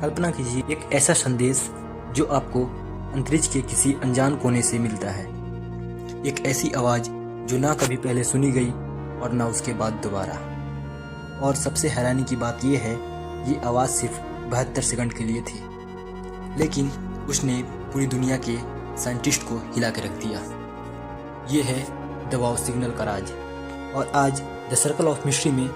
कल्पना कीजिए एक ऐसा संदेश जो आपको अंतरिक्ष के किसी अनजान कोने से मिलता है। एक ऐसी आवाज़ जो ना कभी पहले सुनी गई और ना उसके बाद दोबारा। और सबसे हैरानी की बात यह है, ये आवाज़ सिर्फ 72 सेकंड के लिए थी, लेकिन उसने पूरी दुनिया के साइंटिस्ट को हिला के रख दिया। ये है द वाव सिग्नल का राज। और आज द सर्कल ऑफ मिस्ट्री में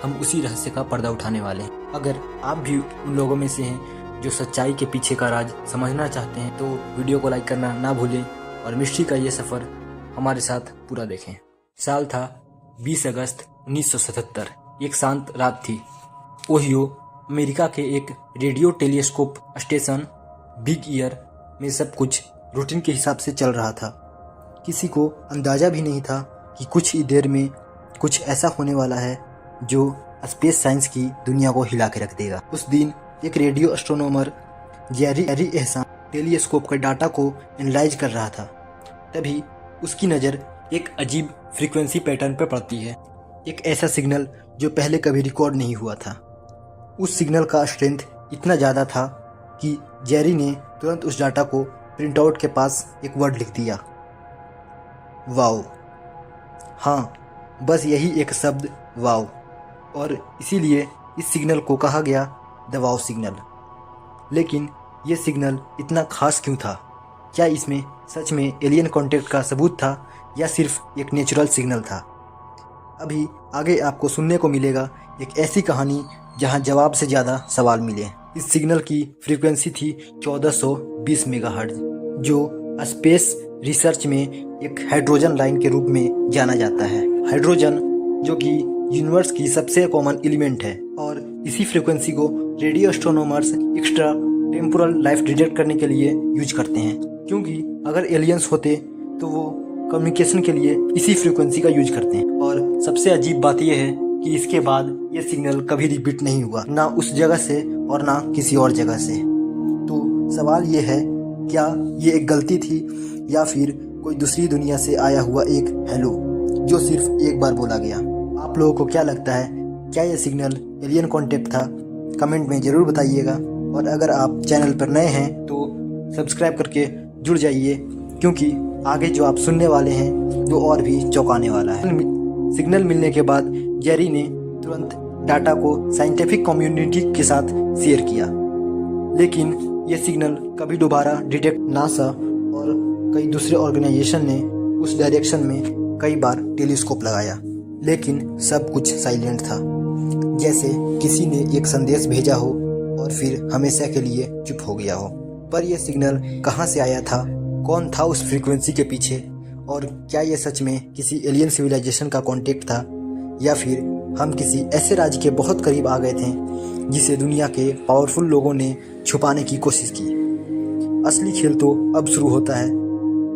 हम उसी रहस्य का पर्दा उठाने वाले हैं। अगर आप भी उन लोगों में से हैं जो सच्चाई के पीछे का राज समझना चाहते हैं तो वीडियो को लाइक करना ना भूलें और मिस्ट्री का ये सफ़र हमारे साथ पूरा देखें। साल था 20 अगस्त 1977। एक शांत रात थी। ओहियो अमेरिका के एक radio telescope station big year में सब कुछ रूटीन के हिसाब से चल रहा था। किसी को अंदाज़ा भी नहीं था कि कुछ ही देर में कुछ ऐसा होने वाला है जो स्पेस साइंस की दुनिया को हिला के रख देगा। उस दिन एक रेडियो एस्ट्रोनॉमर जेरी एहसान टेलीस्कोप के डाटा को एनालाइज कर रहा था। तभी उसकी नज़र एक अजीब फ्रीक्वेंसी पैटर्न पर पड़ती है। एक ऐसा सिग्नल जो पहले कभी रिकॉर्ड नहीं हुआ था। उस सिग्नल का स्ट्रेंथ इतना ज़्यादा था कि जेरी ने तुरंत उस डाटा को प्रिंट आउट के पास एक वर्ड लिख दिया, वाओ। हाँ, बस यही एक शब्द, वाओ। और इसीलिए इस सिग्नल को कहा गया द वाव सिग्नल। लेकिन ये सिग्नल इतना खास क्यों था? क्या इसमें सच में एलियन कॉन्टैक्ट का सबूत था या सिर्फ एक नेचुरल सिग्नल था? अभी आगे आपको सुनने को मिलेगा एक ऐसी कहानी जहां जवाब से ज़्यादा सवाल मिले। इस सिग्नल की फ्रीक्वेंसी थी 1420 मेगाहर्ट्ज़, जो स्पेस रिसर्च में एक हाइड्रोजन लाइन के रूप में जाना जाता है। हाइड्रोजन जो कि यूनिवर्स की सबसे कॉमन एलिमेंट है, और इसी फ्रीक्वेंसी को radio astronomers extra temporal life detect करने के लिए यूज करते हैं, क्योंकि अगर एलियंस होते तो वो कम्युनिकेशन के लिए इसी फ्रीक्वेंसी का यूज करते हैं। और सबसे अजीब बात यह है कि इसके बाद ये सिग्नल कभी रिपीट नहीं हुआ, ना उस जगह से और ना किसी और जगह से। तो सवाल ये है, क्या ये एक गलती थी या फिर कोई दूसरी दुनिया से आया हुआ एक हेलो जो सिर्फ एक बार बोला गया? आप लोगों को क्या लगता है, क्या ये सिग्नल एलियन कॉन्टैक्ट था? कमेंट में ज़रूर बताइएगा। और अगर आप चैनल पर नए हैं तो सब्सक्राइब करके जुड़ जाइए, क्योंकि आगे जो आप सुनने वाले हैं वो और भी चौंकाने वाला है। सिग्नल मिलने के बाद जेरी ने तुरंत डाटा को साइंटिफिक कम्युनिटी के साथ शेयर किया, लेकिन ये सिग्नल कभी दोबारा डिटेक्ट नासा और कई दूसरे ऑर्गेनाइजेशन ने उस डायरेक्शन में कई बार टेलीस्कोप लगाया, लेकिन सब कुछ साइलेंट था, जैसे किसी ने एक संदेश भेजा हो और फिर हमेशा के लिए चुप हो गया हो। पर यह सिग्नल कहाँ से आया था? कौन था उस फ्रीक्वेंसी के पीछे? और क्या यह सच में किसी एलियन सिविलाइजेशन का कॉन्टेक्ट था, या फिर हम किसी ऐसे राज्य के बहुत करीब आ गए थे जिसे दुनिया के पावरफुल लोगों ने छुपाने की कोशिश की? असली खेल तो अब शुरू होता है।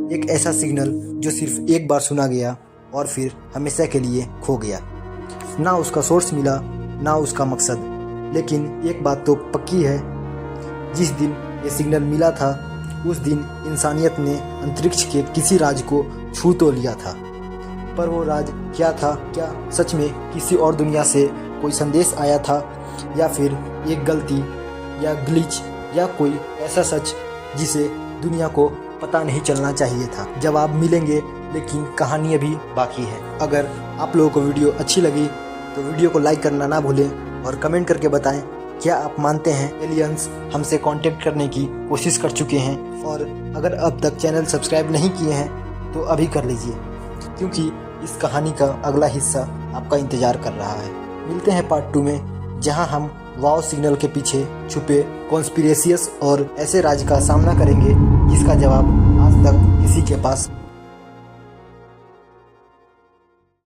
एक ऐसा सिग्नल जो सिर्फ एक बार सुना गया और फिर हमेशा के लिए खो गया। ना उसका सोर्स मिला, ना उसका मकसद। लेकिन एक बात तो पक्की है, जिस दिन ये सिग्नल मिला था उस दिन इंसानियत ने अंतरिक्ष के किसी राज को छू तो लिया था। पर वो राज क्या था? क्या सच में किसी और दुनिया से कोई संदेश आया था, या फिर एक गलती या ग्लिच या कोई ऐसा सच जिसे दुनिया को पता नहीं चलना चाहिए था? जवाब मिलेंगे, लेकिन कहानी अभी बाकी है। अगर आप लोगों को वीडियो अच्छी लगी तो वीडियो को लाइक करना ना भूलें और कमेंट करके बताएं, क्या आप मानते हैं एलियंस हमसे कांटेक्ट करने की कोशिश कर चुके हैं? और अगर अब तक चैनल सब्सक्राइब नहीं किए हैं तो अभी कर लीजिए, क्योंकि इस कहानी का अगला हिस्सा आपका इंतज़ार कर रहा है। मिलते हैं पार्ट 2 में, जहां हम वाव सिग्नल के पीछे छुपे कॉन्स्पिरेसियस और ऐसे राज का सामना करेंगे जिसका जवाब आज तक किसी के पास